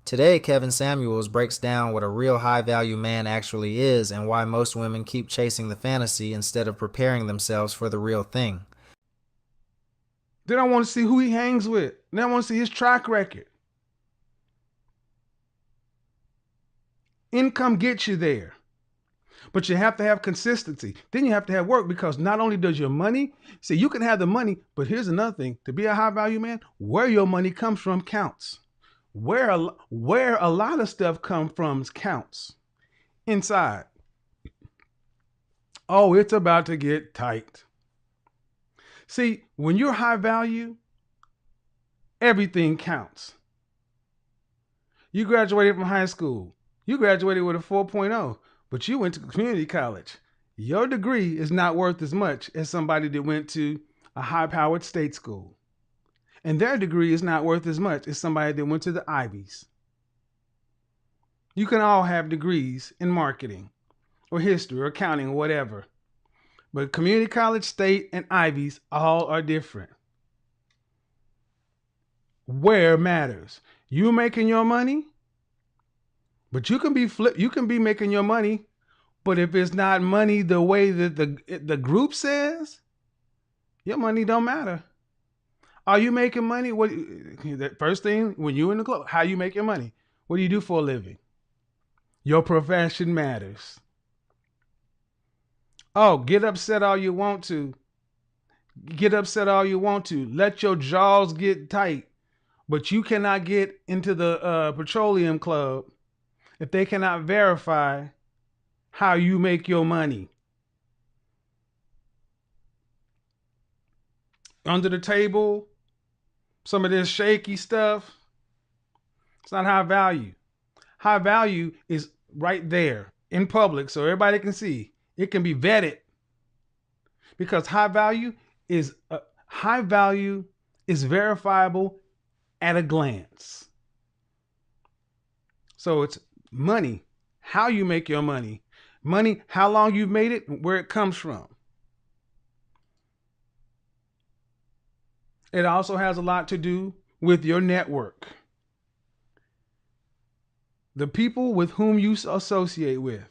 Today, Kevin Samuels breaks down what a real high value man actually is and why most women keep chasing the fantasy instead of preparing themselves for the real thing. They don't want to see who he hangs with. They don't want to see his track record. Income gets you there, but you have to have consistency. Then you have to have work, because not only does your money, see, you can have the money, but here's another thing. To be a high value man, where your money comes from counts. Where a lot of stuff comes from counts. Inside. Oh, it's about to get tight. See, when you're high value, everything counts. You graduated from high school. You graduated with a 4.0, but you went to community college. Your degree is not worth as much as somebody that went to a high-powered state school. And their degree is not worth as much as somebody that went to the Ivies. You can all have degrees in marketing or history or accounting or whatever. But community college, state, and Ivies all are different. Where matters. You making your money, but you can be making your money, but if it's not money the way that the group says, your money don't matter. Are you making money? What the first thing when you in the club, how you make your money? What do you do for a living? Your profession matters. Oh, get upset all you want to. Get upset all you want to. Let your jaws get tight. But you cannot get into the petroleum club if they cannot verify how you make your money. Under the table, some of this shaky stuff, it's not high value. High value is right there in public so everybody can see. It can be vetted, because high value is verifiable at a glance. So it's money, how you make your money, how long you've made it, and where it comes from. It also has a lot to do with your network, the people with whom you associate with.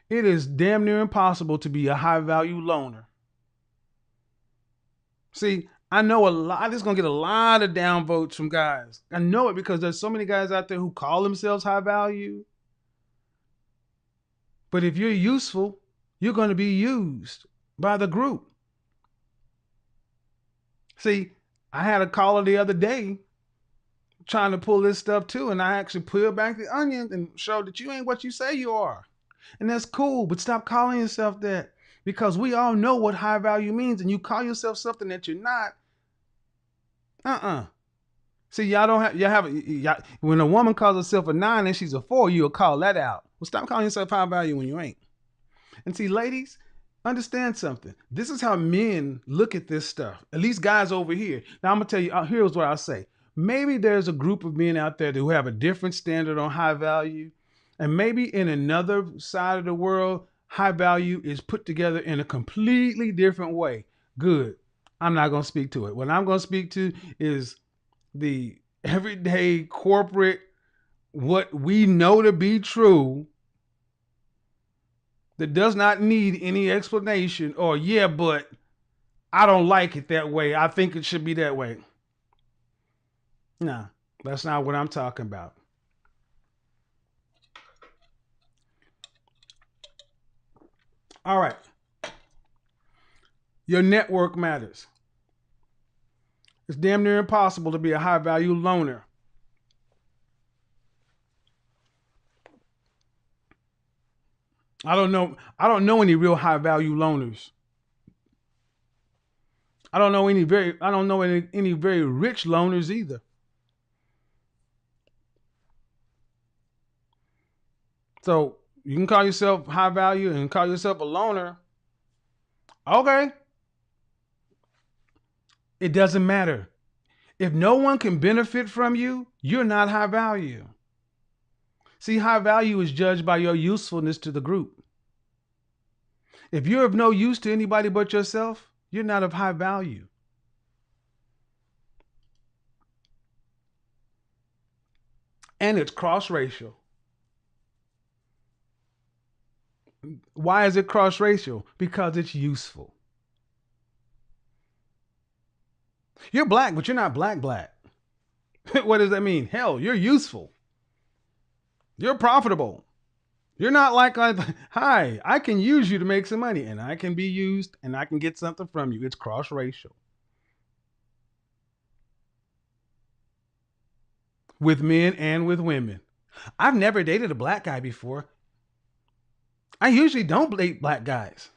It is damn near impossible to be a high value loner. See, I know a lot. It's going to get a lot of downvotes from guys. I know it because there's so many guys out there who call themselves high value. But if you're useful, you're going to be used by the group. See, I had a caller the other day trying to pull this stuff too, and I actually peeled back the onion and showed that you ain't what you say you are. And that's cool, but stop calling yourself that, because we all know what high value means, and you call yourself something that you're not. See, when a woman calls herself a 9 and she's a 4, you'll call that out. Well, stop calling yourself high value when you ain't. And see, ladies, understand something. This is how men look at this stuff, at least guys over here. Now, I'm going to tell you, here's what I'll say. Maybe there's a group of men out there who have a different standard on high value. And maybe in another side of the world, high value is put together in a completely different way. Good. I'm not going to speak to it. What I'm going to speak to is the everyday corporate, what we know to be true, that does not need any explanation or, yeah, but I don't like it that way. I think it should be that way. No, that's not what I'm talking about. All right. Your network matters. It's damn near impossible to be a high value loner. I don't know any real high value loners. I don't know any very rich loners either. So you can call yourself high value and call yourself a loner. Okay. It doesn't matter. If no one can benefit from you, you're not high value. See, high value is judged by your usefulness to the group. If you're of no use to anybody but yourself, you're not of high value. and it's cross-racial. Why is it cross-racial? Because it's useful. You're black, but you're not black black. What does that mean? Hell, you're useful. You're profitable. You're not like, hi, I can use you to make some money, and I can be used, and I can get something from you. It's cross-racial. With men and with women. I've never dated a black guy before. I usually don't date black guys.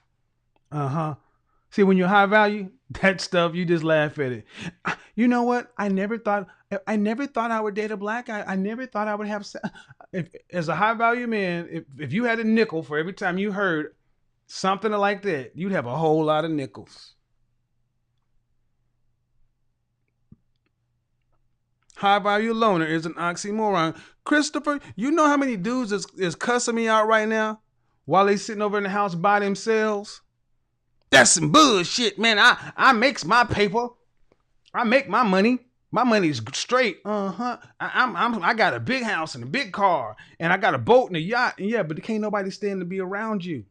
Uh-huh. See, when you're high value, that stuff, you just laugh at it. You know what? I never thought I would date a black guy. I never thought I would have as a high value man, if you had a nickel for every time you heard something like that, you'd have a whole lot of nickels. High value loner is an oxymoron. Christopher, you know how many dudes is cussing me out right now while they sitting over in the house by themselves? That's some bullshit, man. I makes my paper. I make my money. My money's straight. I got a big house and a big car, and I got a boat and a yacht. And yeah, but there can't nobody stand to be around you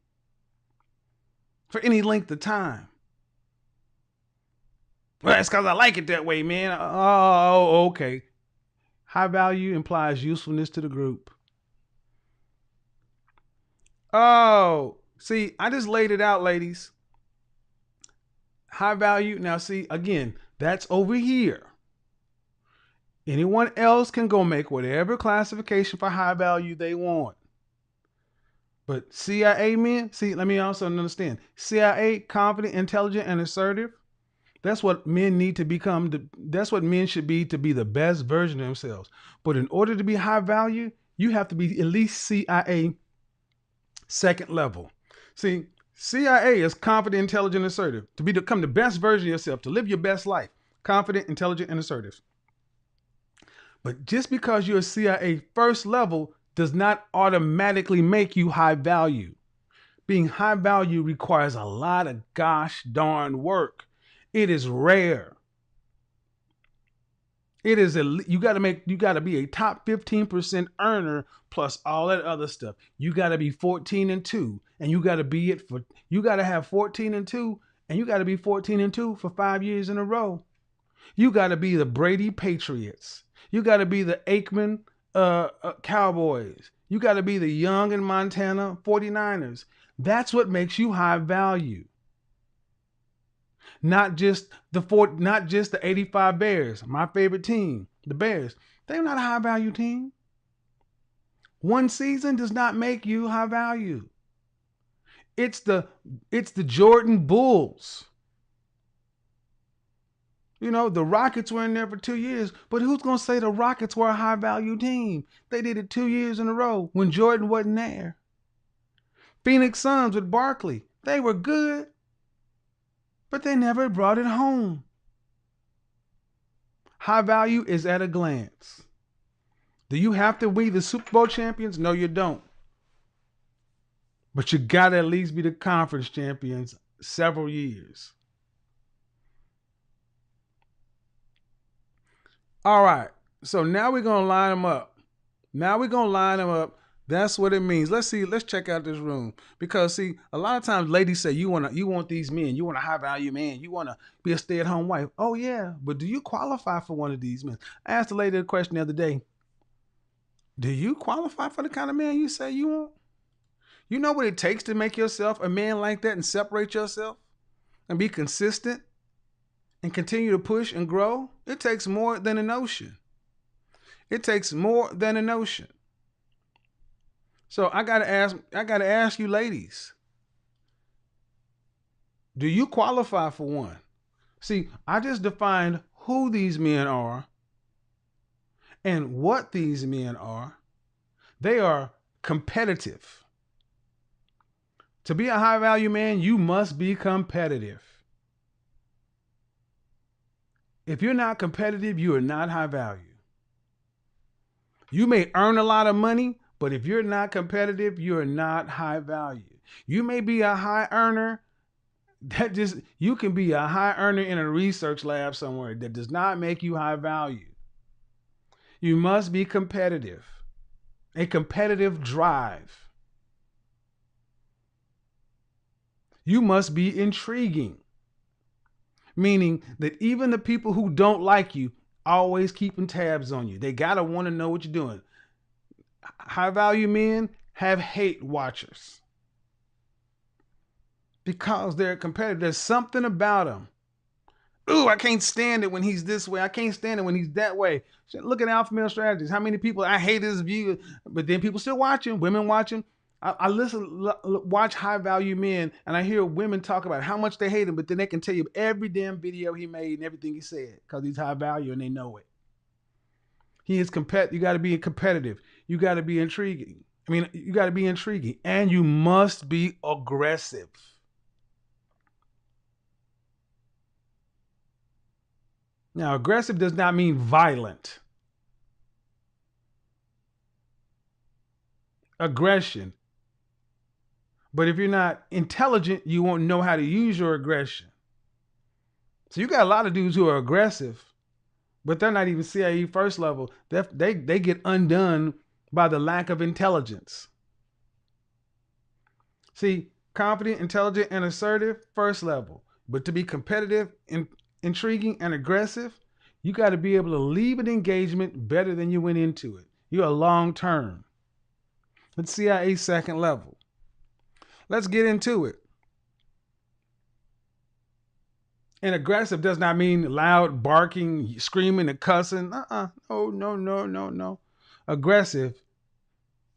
for any length of time. Well, that's because I like it that way, man. Oh, okay. High value implies usefulness to the group. Oh, see, I just laid it out, ladies. High value. Now, see, again, that's over here. Anyone else can go make whatever classification for high value they want. But CIA men, see, let me also understand. CIA, confident, intelligent, and assertive. That's what men need to become. That's what men should be to be the best version of themselves. But in order to be high value, you have to be at least CIA second level. See, CIA is confident, intelligent, assertive. To become the best version of yourself, to live your best life. Confident, intelligent, and assertive. But just because you're a CIA first level does not automatically make you high value. Being high value requires a lot of gosh darn work. It is rare. It is you got to be a top 15% earner plus all that other stuff. You got to be 14 and 2, and you got to have 14 and 2, and you got to be 14 and 2 for 5 years in a row. You got to be the Brady Patriots. You got to be the Aikman Cowboys. You got to be the Young and Montana 49ers. That's what makes you high value. Not just the 85 Bears, my favorite team, the Bears. They're not a high value team. One season does not make you high value. It's the Jordan Bulls. You know, the Rockets were in there for 2 years, but who's going to say the Rockets were a high value team? They did it 2 years in a row when Jordan wasn't there. Phoenix Suns with Barkley, they were good, but they never brought it home. High value is at a glance. Do you have to be the Super Bowl champions? No, you don't. But you got to at least be the conference champions several years. All right. So now we're going to line them up. That's what it means. Let's check out this room. Because see, a lot of times ladies say you want these men, you want a high value man, you want to be a stay-at-home wife. Oh yeah, but do you qualify for one of these men? I asked a lady a question the other day. Do you qualify for the kind of man you say you want? You know what it takes to make yourself a man like that and separate yourself and be consistent and continue to push and grow? It takes more than a notion. So I gotta ask you ladies, do you qualify for one? See, I just defined who these men are and what these men are. They are competitive. To be a high value man, you must be competitive. If you're not competitive, you are not high value. You may earn a lot of money, but if you're not competitive, you're not high value. You may be a high earner. You can be a high earner in a research lab somewhere. That does not make you high value. You must be competitive, a competitive drive. You must be intriguing, meaning that even the people who don't like you always keeping tabs on you. They got to want to know what you're doing. High value men have hate watchers because they're competitive. There's something about them. Ooh, I can't stand it when he's this way. I can't stand it when he's that way. Look at alpha male strategies. How many people, I hate his view, but then people still watching, women watching. I watch high value men, and I hear women talk about how much they hate him, but then they can tell you every damn video he made and everything he said because he's high value and they know it. He is competitive. You got to be competitive. You got to be intriguing. You got to be intriguing, and you must be aggressive. Now, aggressive does not mean violent. Aggression. But if you're not intelligent, you won't know how to use your aggression. So you got a lot of dudes who are aggressive, but they're not even CIE first level. They get undone by the lack of intelligence. See, confident, intelligent, and assertive, first level. But to be competitive, intriguing, and aggressive, you got to be able to leave an engagement better than you went into it. You're long term. Let's CIA second level. Let's get into it. And aggressive does not mean loud barking, screaming, and cussing. No. Aggressive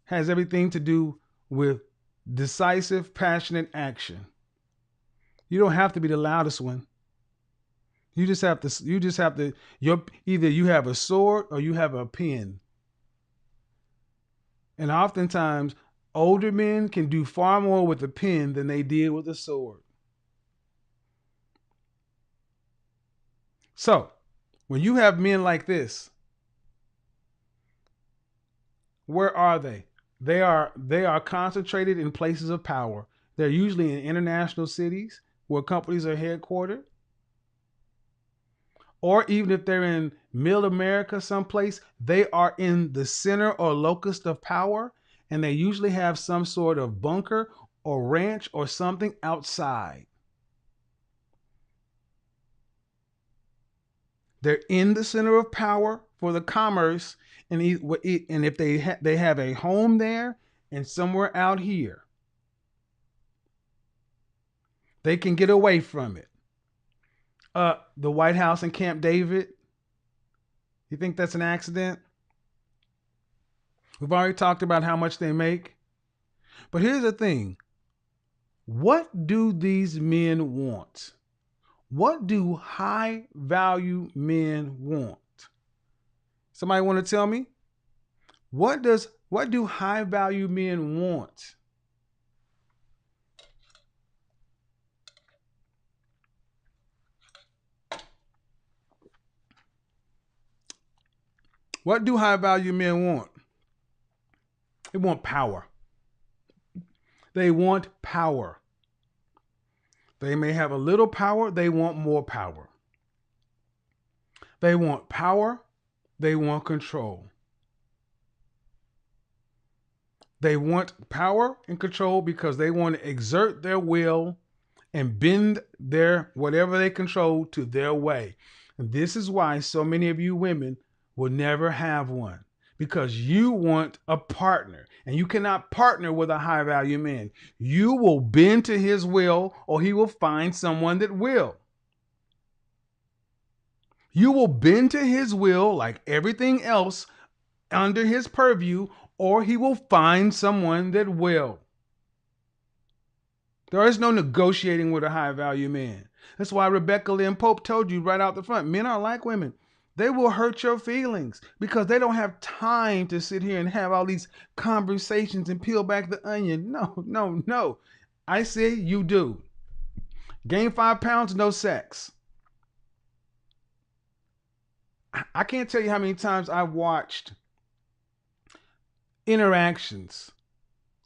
has everything to do with decisive, passionate action. You don't have to be the loudest one. You just have to, either you have a sword or you have a pen. And oftentimes, older men can do far more with a pen than they did with a sword. So, when you have men like this, where are they? They are concentrated in places of power. They're usually in international cities where companies are headquartered. Or even if they're in middle America someplace, they are in the center or locus of power, and they usually have some sort of bunker or ranch or something outside. They're in the center of power for the commerce, and if they have a home there and somewhere out here, they can get away from it. The White House in Camp David, you think that's an accident? We've already talked about how much they make. But here's the thing. What do these men want? What do high value men want? Somebody want to tell me? What do high value men want? What do high value men want? They want power. They want power. They may have a little power. They want more power. They want power. They want control. They want power and control because they want to exert their will and bend their whatever they control to their way. And this is why so many of you women will never have one, because you want a partner, and you cannot partner with a high value man. You will bend to his will, or he will find someone that will. You will bend to his will like everything else under his purview, or he will find someone that will. There is no negotiating with a high value man. That's why Rebecca Lynn Pope told you right out the front, men are like women. They will hurt your feelings because they don't have time to sit here and have all these conversations and peel back the onion. No. I say you do. Gain 5 pounds, no sex. I can't tell you how many times I've watched interactions,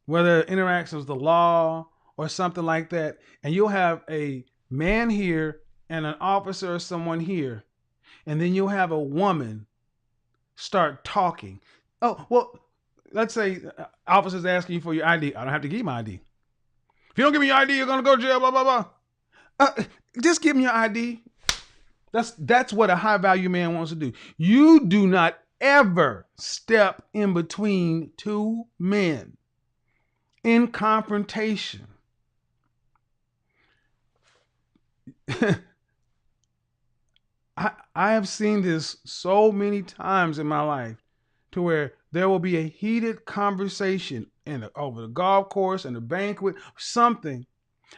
whether interactions with the law or something like that, and you'll have a man here and an officer or someone here, and then you'll have a woman Start talking. Oh, well, let's say officers asking you for your ID. I don't have to give you my ID. If you don't give me your ID, you're going to go to jail, blah, blah, blah. Just give me your ID. That's what a high value man wants to do. You do not ever step in between two men in confrontation. I have seen this so many times in my life to where there will be a heated conversation over the golf course and the banquet, something.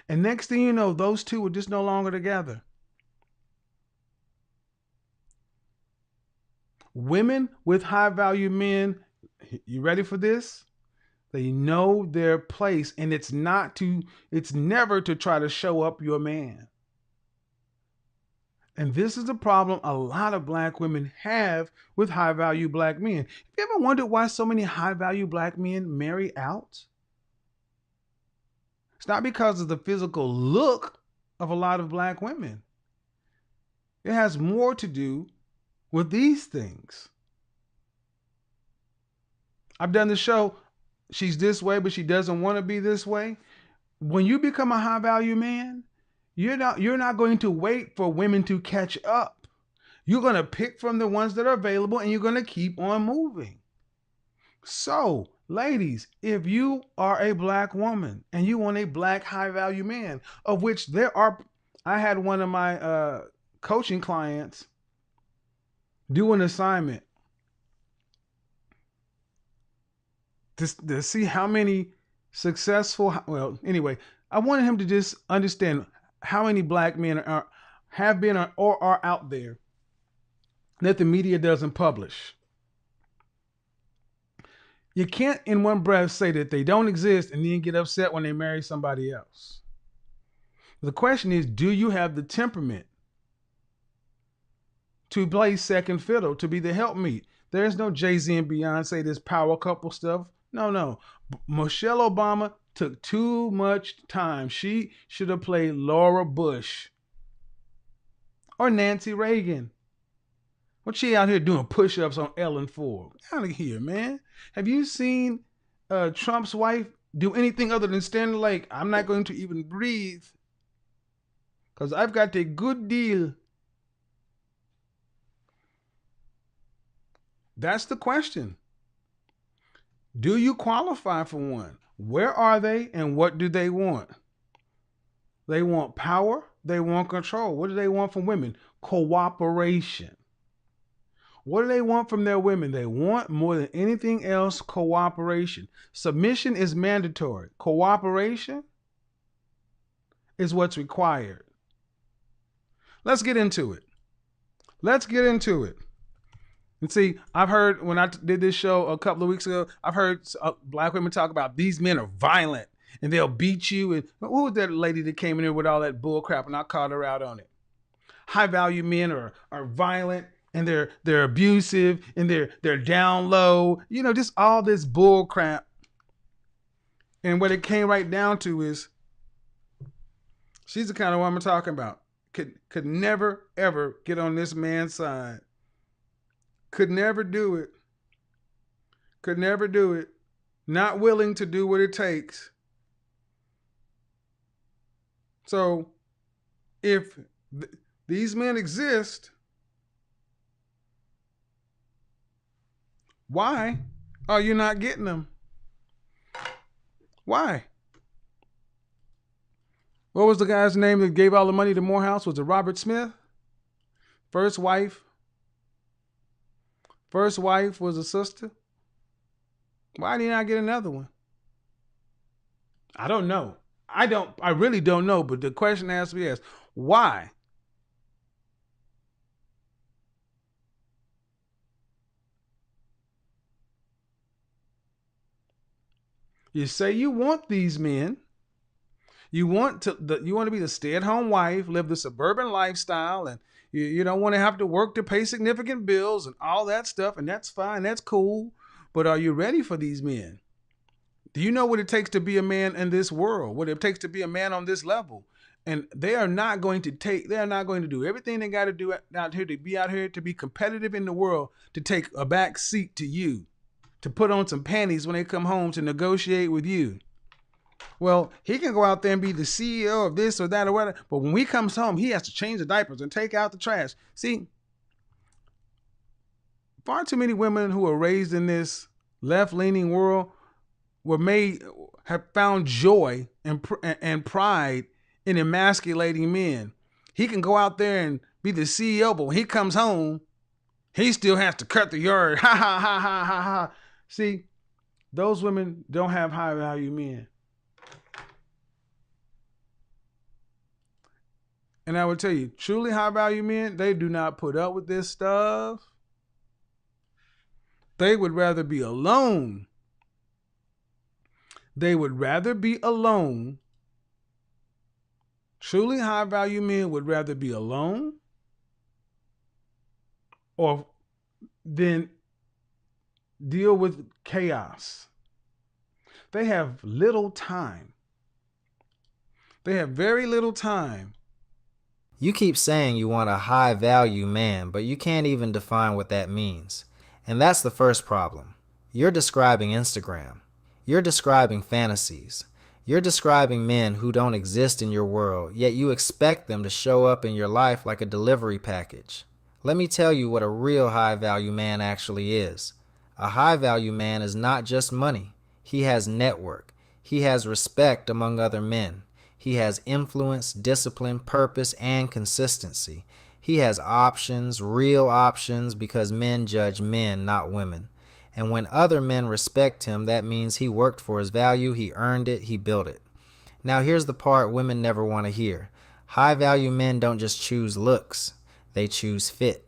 And next thing you know, those two are just no longer together. Women with high value men, you ready for this? They know their place, and it's never to try to show up your man. And this is the problem a lot of black women have with high value black men. Have you ever wondered why so many high value black men marry out? It's not because of the physical look of a lot of black women. It has more to do with these things. I've done the show, She's This Way, but She Doesn't Want to Be This Way. When you become a high value man, you're not going to wait for women to catch up. You're going to pick from the ones that are available and you're going to keep on moving. So, ladies, if you are a black woman and you want a black high value man, of which there are, I had one of my coaching clients do an assignment to see how many I wanted him to just understand how many black men have been or are out there that the media doesn't publish. You can't in one breath say that they don't exist and then get upset when they marry somebody else. The question is, do you have the temperament to play second fiddle, to be the helpmeet? There's no Jay-Z and Beyonce, this power couple stuff. No. Michelle Obama took too much time. She should have played Laura Bush or Nancy Reagan. What's she out here doing push-ups on Ellen Ford? Out of here, man. Have you seen Trump's wife do anything other than stand like, I'm not going to even breathe because I've got a good deal? That's the question. Do you qualify for one? Where are they and what do they want? They want power. They want control. What do they want from women? Cooperation. What do they want from their women? They want more than anything else cooperation. Submission is mandatory. Cooperation is what's required. Let's get into it. And see, I've heard when I did this show a couple of weeks ago, I've heard black women talk about these men are violent and they'll beat you. And who was that lady that came in here with all that bull crap and I called her out on it? High value men are violent and they're abusive and they're down low. You know, just all this bull crap. And what it came right down to is she's the kind of woman I'm talking about. Could never, ever get on this man's side. Could never do it. Not willing to do what it takes. So if these men exist, why are you not getting them? Why? What was the guy's name that gave all the money to Morehouse? Was it Robert Smith? First wife was a sister. Why did he not get another one? I don't know. I really don't know, but the question has to be asked. Why? You say you want these men. You want to be the stay-at-home wife, live the suburban lifestyle, and you don't want to have to work to pay significant bills and all that stuff, and that's fine, that's cool. But are you ready for these men? Do you know what it takes to be a man in this world? What it takes to be a man on this level? And they are not going to do everything they got to do out here to be out here to be competitive in the world, to take a back seat to you, to put on some panties when they come home to negotiate with you. Well, he can go out there and be the CEO of this or that or whatever, but when he comes home, he has to change the diapers and take out the trash. See, far too many women who are raised in this left-leaning world have found joy and pride in emasculating men. He can go out there and be the CEO, but when he comes home, he still has to cut the yard. Ha ha ha ha ha ha. See, those women don't have high value men. And I would tell you, truly high value men, they do not put up with this stuff. They would rather be alone. They would rather be alone. Truly high value men would rather be alone or than deal with chaos. They have little time. They have very little time. You keep saying you want a high value man, but you can't even define what that means. And that's the first problem. You're describing Instagram. You're describing fantasies. You're describing men who don't exist in your world, yet you expect them to show up in your life like a delivery package. Let me tell you what a real high-value man actually is. A high-value man is not just money. He has network. He has respect among other men. He has influence, discipline, purpose, and consistency. He has options, real options, because men judge men, not women. And when other men respect him, that means he worked for his value, he earned it, he built it. Now here's the part women never want to hear. High value men don't just choose looks, they choose fit.